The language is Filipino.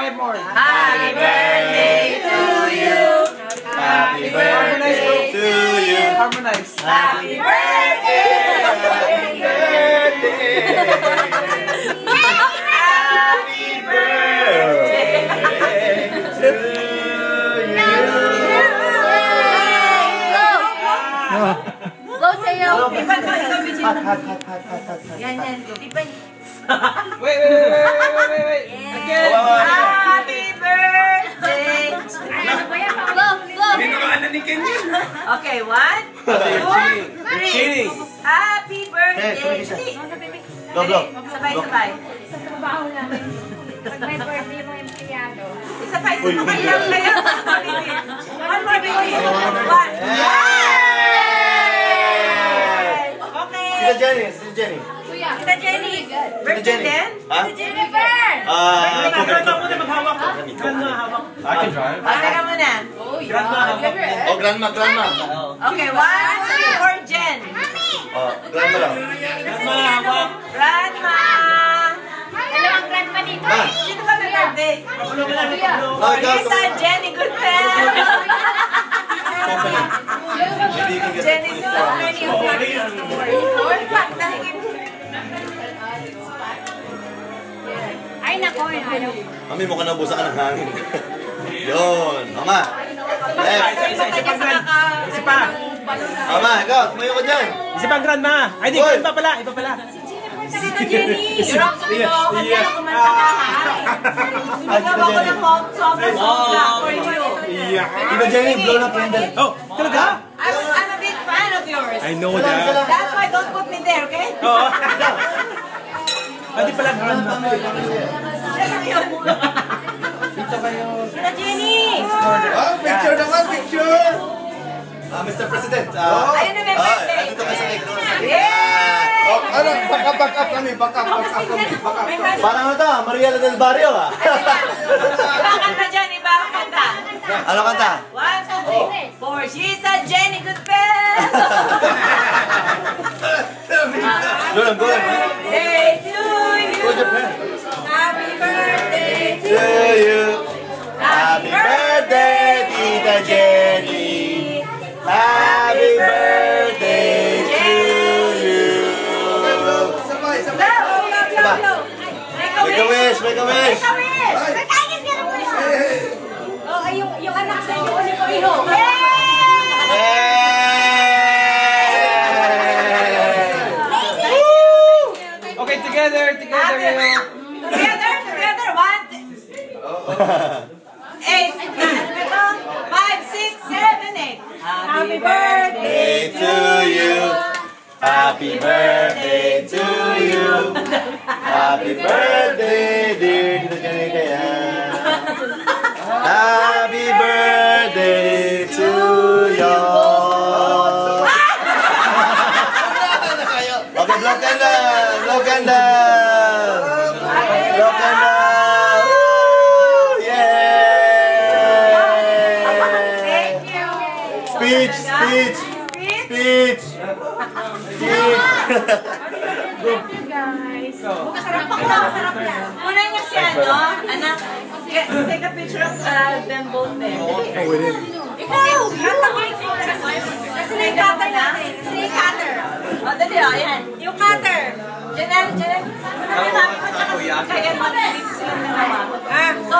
5 more. Happy birthday to you. Happy birthday to you. Harmonize. Happy birthday. Happy birthday. Happy birthday to you. Go sa'yo. Hot. Yan. Ipan. Wait. Again. Happy birthday. Go. Okay, 1, 2, 3. Happy birthday. Go. Sabay. Pag may birthday mo empleyado. Sabay kayo. One more baby. Okay. Tita Jenny. Tita Jenny. Birthday din? Ha? Jennifer. Grandma muna maghawak. Grandma hawak. I can drive. Teka muna. Grandma hawak. Oh, grandma. Okay, 1, 2 for Jen. Oh, grandma lang. Grandma hawak. Grandma. Dalawang grandma dito. Sino ba may birthday? Oh, ikaw. Lisa, Jenny Goodfell. Jenny Ay, nako. Ayaw. Mami, mukha nabusa ka ng hangin. Yun. Mama. Left. Isa pa. Mama, ikaw. Tumayo ka dyan. Isa pa grandma. Ay, di. Iba pala. Tita Jenny. You're up to me. Kanta na kumanta ka, ha? Ikaw ako ng sobrang for you. Tita Jenny, blow na candle. Oh, talaga? I'm a big fan of yours. I know that. That's why don't put me there, okay? Oo. Hindi pala grandma. Tita Jenny! Picture naman, picture! Mr. President. Ayun na may birthday. Andito ka sa likod. Yeah! Ano, back up kami. Parang ano to, Mariela del Barrio ah. Iba kanta dyan, iba kanta. Ano kanta? 1, 2, 3, 4. She's a Jenny Goodfell. Go lang. Birthday to you. Happy birthday to To you. Happy birthday, Tita Jenny. Happy birthday to you. Blow. Make a wish. Make a wish. Oh, ay, yung anak sa inyo, iho. Okay, together. Together. 8, 5, 6, 7, 8. Happy birthday to you. Happy birthday to you. Happy birthday, dear Tita Jenny kaya. Happy birthday to you. Okay, blow candle. Woo! Yay! Speech. Sarap yan. Muna niya si anak. Take a picture of them both there. Ikaw! Kasi na yung cutter natin. Kasi na yung cutter. O, dali o, yan. Yung cutter. Janelle. Kaya mo dito silang dalawa. So,